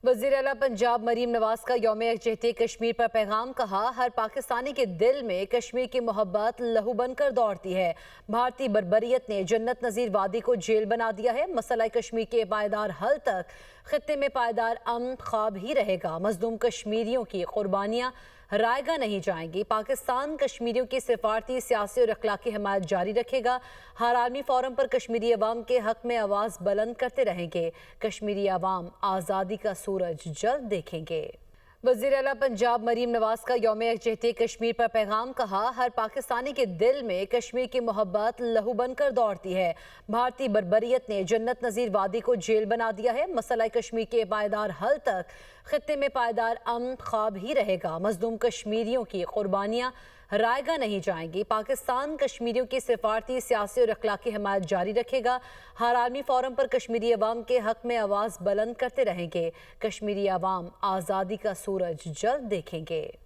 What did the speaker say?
वज़ीर आला पंजाब मरीम नवाज का यौम यकजहती कश्मीर पर पैगाम। कहा, हर पाकिस्तानी के दिल में कश्मीर की मोहब्बत लहू बनकर दौड़ती है। भारतीय बर्बरियत ने जन्नत नज़ीर वादी को जेल बना दिया है। मसला कश्मीर के पायदार हल तक खित्ते में पायदार अमन ख्वाब ही रहेगा। मजलूम कश्मीरियों की कुर्बानियाँ रायगा नहीं जाएंगी। पाकिस्तान कश्मीरियों की सिफारती, सियासी और अखलाकी हिमायत जारी रखेगा। हर आलमी फोरम पर कश्मीरी अवाम के हक में आवाज़ बुलंद करते रहेंगे। कश्मीरी अवाम आज़ादी का सूरज जल्द देखेंगे। वज़ीर आला पंजाब मरीम नवाज का यौम यकजहती कश्मीर पर पैगाम। कहा, हर पाकिस्तानी के दिल में कश्मीर की मोहब्बत लहू बनकर दौड़ती है। भारतीय बर्बरियत ने जन्नत नज़ीर वादी को जेल बना दिया है। मसला कश्मीर के पायदार हल तक खित्ते में पायदार अमन ख्वाब ही रहेगा। मजलूम कश्मीरियों की कुर्बानियाँ रायगा नहीं जाएंगी। पाकिस्तान कश्मीरियों की सिफारती, सियासी और अखलाकी हिमायत जारी रखेगा। हर आलमी फोरम पर कश्मीरी अवाम के हक में आवाज़ बुलंद करते रहेंगे। कश्मीरी अवाम आज़ादी का सूरज जल्द देखेंगे।